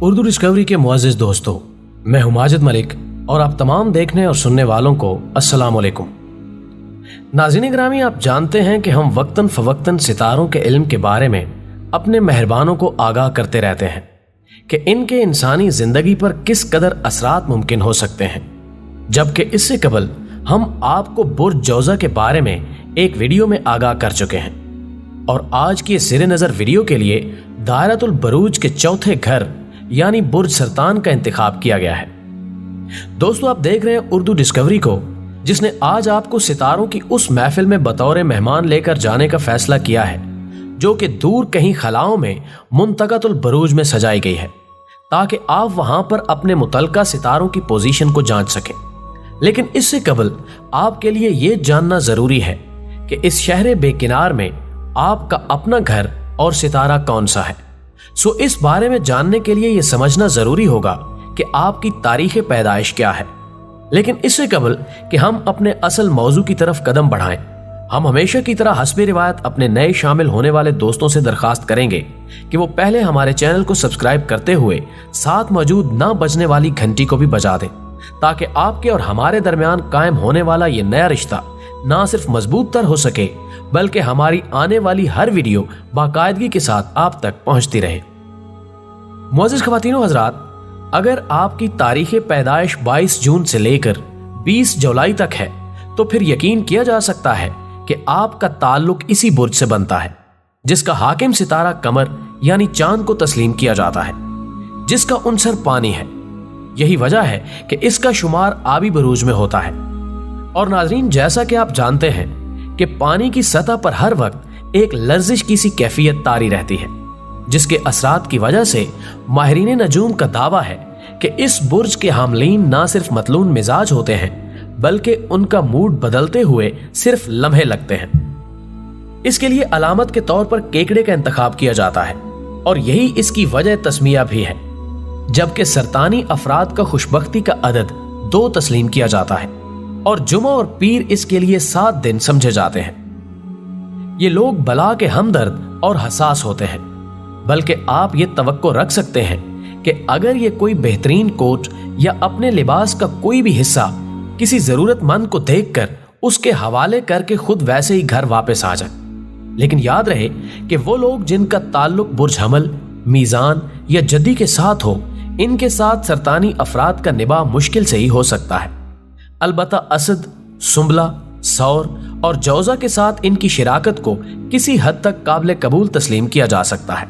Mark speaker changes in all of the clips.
Speaker 1: Urdu discovery के मुअज़्ज़िज़ दोस्तों, मैं हूं माजिद मलिक और आप तमाम देखने और सुनने वालों को अस्सलाम वालेकुम। नाज़रीन ग्रामी, आप जानते हैं कि हम वक्तन फ़वक्तन सितारों के इल्म के बारे में अपने मेहरबानों को आगाह करते रहते हैं कि इनके इंसानी ज़िंदगी पर किस कदर असरात मुमकिन हो सकते हैं। जबकि इससे कबल हम आपको बुर्ज जौज़ा के बारे में एक वीडियो में आगाह कर चुके हैं और आज की ज़ेरे नज़र वीडियो के लिए दायरतुल बरूज के चौथे घर यानी बुर्ज सरतान का इंतखाब किया गया है। दोस्तों, आप देख रहे हैं उर्दू डिस्कवरी को, जिसने आज आपको सितारों की उस महफिल में बतौर मेहमान लेकर जाने का फैसला किया है जो कि दूर कहीं खलाओं में मुंतकतुल बरूज में सजाई गई है, ताकि आप वहां पर अपने मुतलका सितारों की पोजीशन को जांच सकें। लेकिन इससे कबल आपके लिए यह जानना जरूरी है कि इस शहर बेकिनार में आपका अपना घर और सितारा कौन सा है। सो इस बारे में जानने के लिए यह समझना जरूरी होगा कि आपकी तारीख पैदाइश क्या है। लेकिन इससे कबल कि हम अपने असल मौजू की तरफ कदम बढ़ाएं, हम हमेशा की तरह हस्बे रिवायत अपने नए शामिल होने वाले दोस्तों से दरखास्त करेंगे कि वो पहले हमारे चैनल को सब्सक्राइब करते हुए साथ मौजूद ना बजने वाली घंटी को भी बजा दें, ताकि आपके और हमारे दरमियान कायम होने वाला ये नया रिश्ता ना सिर्फ मजबूत तर हो सके बल्कि हमारी आने वाली हर वीडियो बाकायदगी के साथ आप तक पहुंचती रहे। मुअज़्ज़िज़ ख़वातीनो हज़रात, अगर आपकी तारीख़ पैदाइश 22 जून से लेकर 20 जुलाई तक है तो फिर यकीन किया जा सकता है कि आपका ताल्लुक इसी बुर्ज से बनता है जिसका हाकिम सितारा कमर यानी चांद को तस्लीम किया जाता है, जिसका उनसर पानी है। यही वजह है कि इसका शुमार आबी बरूज में होता है। और नाज़रीन, जैसा कि आप जानते हैं कि पानी की सतह पर हर वक्त एक लर्जिश की सी कैफियत तारी रहती है, जिसके असरात की वजह से माहिरीन नजूम का दावा है कि इस बुर्ज के हामलीन ना सिर्फ मतलून मिजाज होते हैं बल्कि उनका मूड बदलते हुए सिर्फ लम्हे लगते हैं। इसके लिए अलामत के तौर पर केकड़े का इंतखाब किया जाता है और यही इसकी वजह तस्मिया भी है, जबकि सरतानी अफराद का खुशबख्ती का अदद 2 तस्लीम किया जाता है और जुमा और पीर इसके लिए 7 दिन समझे जाते हैं। ये लोग बला के हमदर्द और हसास होते हैं, बल्कि आप ये तवक्को रख सकते हैं कि अगर ये कोई बेहतरीन कोट या अपने लिबास का कोई भी हिस्सा किसी जरूरतमंद को देखकर उसके हवाले करके खुद वैसे ही घर वापस आ जाए। लेकिन याद रहे कि वो लोग जिनका ताल्लुक बुर्ज हमल, मीजान या जद्दी के साथ हो, इनके साथ सरतानी अफराद का निभा मुश्किल से ही हो सकता है। अलबत्ता असद, सुंबला, सौर और जौजा के साथ इनकी शिराकत को किसी हद तक काबिल कबूल तस्लीम किया जा सकता है।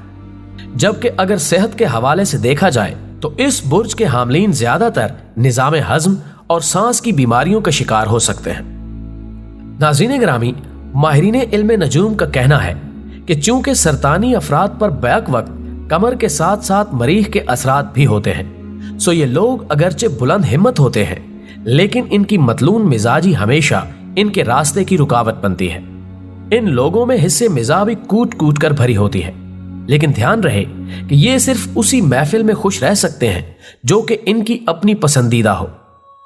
Speaker 1: जबकि अगर सेहत के हवाले से देखा जाए तो इस बुर्ज के हामलीन ज्यादातर निजाम हजम और सांस की बीमारियों का शिकार हो सकते हैं। नाज़रीन ग्रामी, माहिरीन इल्म नजूम का कहना है कि चूंकि सरतानी अफराद पर बैक वक्त कमर के साथ साथ मरीख के असरात भी होते हैं, सो ये लोग अगरचे बुलंद हिम्मत होते हैं लेकिन इनकी मतलून मिजाजी हमेशा इनके रास्ते की रुकावट बनती है। इन लोगों में हिस्से मिजाज भी कूट कूट कर भरी होती है, लेकिन ध्यान रहे कि ये सिर्फ उसी महफिल में खुश रह सकते हैं जो कि इनकी अपनी पसंदीदा हो।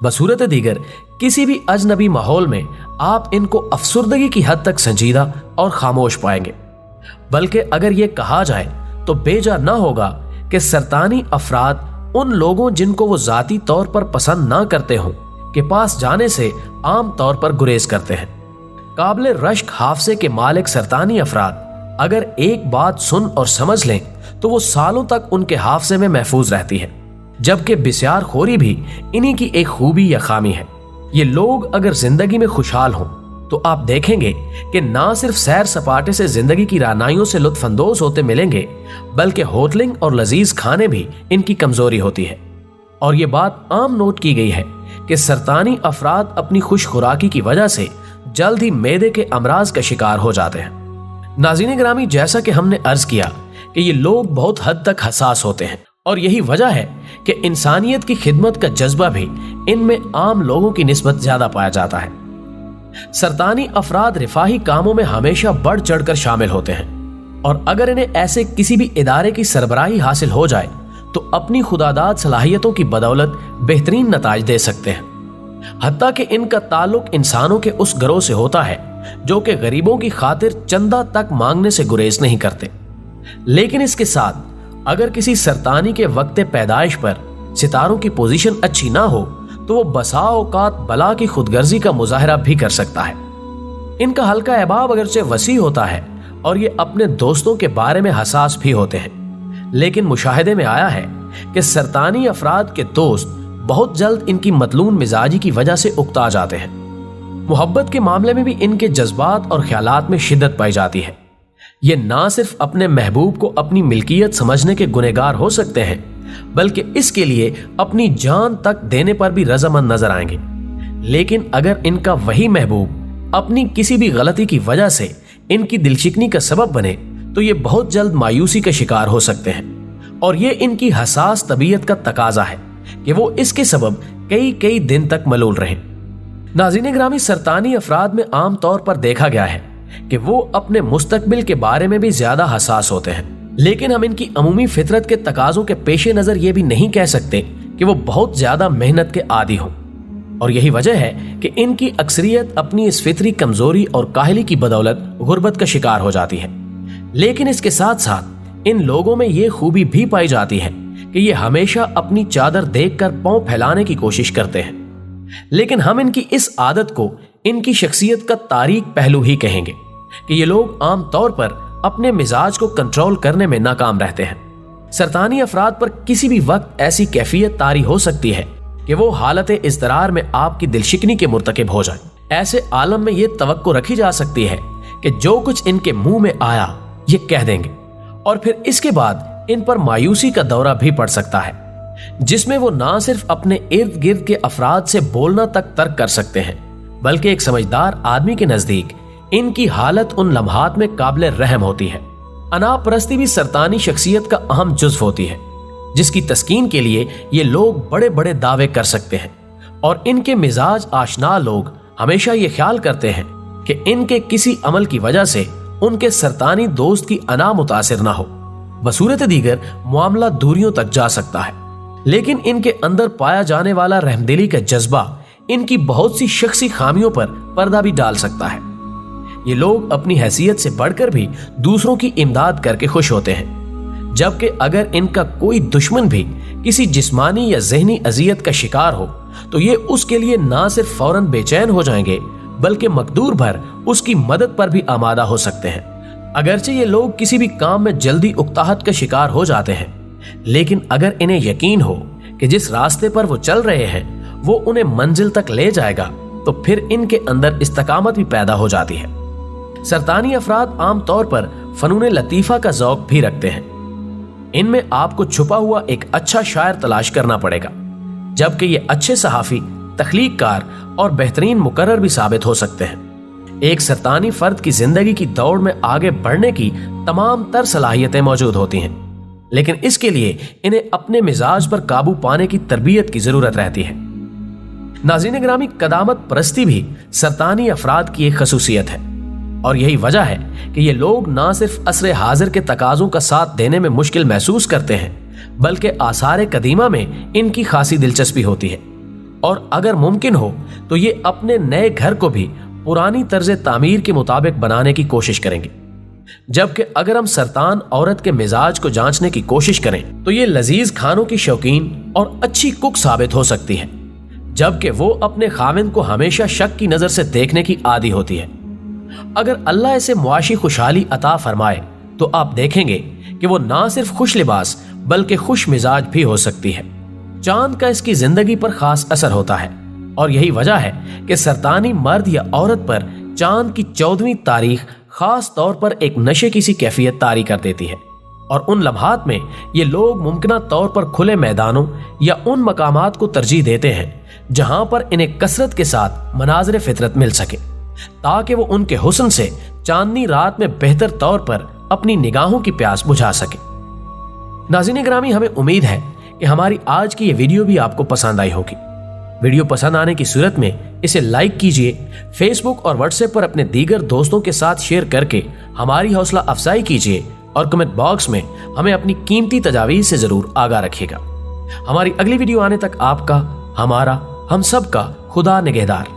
Speaker 1: बसूरत दीगर किसी भी अजनबी माहौल में आप इनको अफसुर्दगी की हद तक संजीदा और खामोश पाएंगे। बल्कि अगर ये कहा जाए तो बेजा न होगा कि सरतानी अफराद उन लोगों जिनको वो जाती तौर पर पसंद ना करते हों के पास जाने से आम तौर पर गुरेज करते हैं। काबिल रश्क हाफसे के मालिक सरतानी अफराद अगर एक बात सुन और समझ लें तो वो सालों तक उनके हाफसे में महफूज रहती है, जबकि बिस्यार खोरी भी इन्हीं की एक खूबी या खामी है। ये लोग अगर जिंदगी में खुशहाल हों तो आप देखेंगे कि ना सिर्फ सैर सपाटे से जिंदगी की रानाइयों से लुत्फानंदोज होते मिलेंगे बल्कि होटलिंग और लजीज खाने भी इनकी कमजोरी होती है। और ये बात आम नोट की गई है कि सरतानी अफराद अपनी खुश खुराकी की वजह से जल्द ही मैदे के अमराज का शिकार हो जाते हैं। नाज़रीन ग्रामी, जैसा कि हमने अर्ज किया कि ये लोग बहुत हद तक हसास होते हैं और यही वजह है कि इंसानियत की खिदमत का जज्बा भी इनमें आम लोगों की निस्बत ज्यादा पाया जाता है। सरतानी अफराद रिफाही कामों में हमेशा बढ़ चढ़कर शामिल होते हैं और अगर इन्हें ऐसे किसी भी इदारे की सरबराही हासिल हो जाए तो अपनी खुदादाद सलाहियतों की बदौलत बेहतरीन नताज दे सकते हैं। हत्ता कि इनका ताल्लुक इंसानों के उस गिरोह से होता है जो कि गरीबों की खातिर चंदा तक मांगने से गुरेज नहीं करते, लेकिन इसके साथ अगर किसी सरतानी के वक्त पैदाइश पर सितारों की पोजीशन अच्छी ना हो तो वो बसा औकात बला की खुदगर्जी का मुजाहरा भी कर सकता है। इनका हल्का अहबाब अगरचे वसी होता है और ये अपने दोस्तों के बारे में हसास भी होते हैं, लेकिन मुशाहिदे में आया है कि सरतानी अफराद के दोस्त बहुत जल्द इनकी मतलून मिजाजी की वजह से उकता जाते हैं। मोहब्बत के मामले में भी इनके जज्बात और ख्यालात में शिद्दत पाई जाती है। ये ना सिर्फ अपने महबूब को अपनी मिल्कियत समझने के गुनहगार हो सकते हैं, बल्कि इसके लिए अपनी जान तक देने पर भी रजामंद नजर आएंगे। लेकिन अगर इनका वही महबूब अपनी किसी भी गलती की वजह से इनकी दिलशिकनी का सबब बने तो ये बहुत जल्द मायूसी का शिकार हो सकते हैं, और ये इनकी हसास तबीयत का तकाजा है कि वो इसके सबब कई दिन तक मलूल रहें। नाज़रीन ग्रामी, सरतानी अफराद में आम तौर पर देखा गया है कि वो अपने मुस्तकबिल के बारे में भी ज्यादा हसास होते हैं, लेकिन हम इनकी अमूमी फितरत के तकाजों के पेश नजर ये भी नहीं कह सकते कि वो बहुत ज्यादा मेहनत के आदी हों। और यही वजह है कि इनकी अक्सरियत अपनी इस फितरी कमजोरी और काहली की बदौलत गुर्बत का शिकार हो जाती है। लेकिन इसके साथ साथ इन लोगों में ये खूबी भी पाई जाती है कि ये हमेशा अपनी चादर देखकर पांव फैलाने की कोशिश करते हैं। लेकिन हम इनकी इस आदत को इनकी शख्सियत का तारीक पहलू ही कहेंगे कि ये लोग आम तौर पर अपने मिजाज को कंट्रोल करने में नाकाम रहते हैं। सरतानी अफराद पर किसी भी वक्त ऐसी कैफियत तारी हो सकती है कि वो हालत इज़्तिरार में आपकी दिलशिकनी के मुर्तकिब हो जाए। ऐसे आलम में ये तवक्को रखी जा सकती है कि जो कुछ इनके मुंह में आया ये कह देंगे, और फिर इसके बाद इन पर मायूसी का दौरा भी पड़ सकता है, जिसमें वो ना सिर्फ अपने इर्द गिर्द के अफराद से बोलना तक तर्क कर सकते हैं, बल्कि एक समझदार आदमी के नजदीक इनकी हालत उन लम्हात में काबिल रहम होती है। अनापरस्ती भी सरतानी शख्सियत का अहम जुज़्व होती है, जिसकी तस्कीन के लिए ये लोग बड़े बड़े दावे कर सकते हैं, और इनके मिजाज आशना लोग हमेशा ये ख्याल करते हैं कि इनके किसी अमल की वजह से उनके सरतानी दोस्त की अना मुतासिर ना हो। बसूरत दीगर मामला दूरियों तक जा सकता है, लेकिन इनके अंदर पाया जाने वाला रहमदिली का जज्बा इनकी बहुत सी शख्सी खामियों पर पर्दा भी डाल सकता है। ये लोग अपनी हैसियत से बढ़कर भी दूसरों की इमदाद करके खुश होते हैं, जबकि अगर इनका कोई दुश्मन भी किसी जिस्मानी या ज़हनी अजियत का शिकार हो तो ये उसके लिए ना सिर्फ फौरन बेचैन हो जाएंगे, बल्कि मकदूर भर उसकी मदद पर भी आमादा हो सकते हैं। अगरचे ये लोग किसी भी काम में जल्दी उकताहट का शिकार हो जाते हैं, लेकिन अगर इन्हें यकीन हो कि जिस रास्ते पर वो चल रहे हैं वो उन्हें मंजिल तक ले जाएगा तो फिर इनके अंदर इस्तकामत भी पैदा हो जाती है। सरतानी अफराद आम तौर पर फनून लतीफ़ा का ज़ौक़ भी रखते हैं। इनमें आपको छुपा हुआ एक अच्छा शायर तलाश करना पड़ेगा, जबकि ये अच्छे सहाफ़ी, तख्लीक़कार और बेहतरीन मुकर्रर भी साबित हो सकते हैं। एक सरतानी फर्द की जिंदगी की दौड़ में आगे बढ़ने की तमाम तर सलाहियतें मौजूद होती हैं, लेकिन इसके लिए इन्हें अपने मिजाज पर काबू पाने की तरबियत की जरूरत रहती है। नाज़रीन ग्रामी, कदामत परस्ती भी सरतानी अफराद की एक खसूसियत है, और यही वजह है कि ये लोग ना सिर्फ असरे हाजिर के तकाजों का साथ देने में मुश्किल महसूस करते हैं, बल्कि आसार कदीमा में इनकी खासी दिलचस्पी होती है, और अगर मुमकिन हो तो ये अपने नए घर को भी पुरानी तर्ज तामीर के मुताबिक बनाने की कोशिश करेंगे। जबकि अगर हम सरतान औरत के मिजाज को जांचने की कोशिश करें तो ये लजीज खानों की शौकीन और अच्छी कुक साबित हो सकती है, जबकि वो अपने खाविंद को हमेशा शक की नजर से देखने की आदी होती है। अगर अल्लाह इसे मुआशी खुशहाली अता फरमाए तो आप देखेंगे कि वो ना सिर्फ खुश लिबास बल्कि खुश मिजाज भी हो सकती है। चांद का इसकी जिंदगी पर खास असर होता है, और यही वजह है कि सरतानी मर्द या औरत पर चांद की 14वीं तारीख खास तौर पर एक नशे की सी कैफियत तारी कर देती है, और उन लम्हात में ये लोग मुमकिना तौर पर खुले मैदानों या उन मकामात को तरजीह देते हैं जहां पर इन्हें कसरत के साथ मनाज़िर फितरत मिल सके, ताकि वो उनके हुस्न से चांदनी रात में बेहतर तौर पर अपनी निगाहों की प्यास बुझा सके। नाज़रीन ग्रामी, हमें उम्मीद है कि हमारी आज की ये वीडियो भी आपको पसंद आई होगी। वीडियो पसंद आने की सूरत में इसे लाइक कीजिए, फेसबुक और व्हाट्सएप पर अपने दीगर दोस्तों के साथ शेयर करके हमारी हौसला अफजाई कीजिए, और कमेंट बॉक्स में हमें अपनी कीमती तजावीज़ से जरूर आगाह रखिएगा। हमारी अगली वीडियो आने तक आपका, हमारा, हम सब का खुदा निगहदार।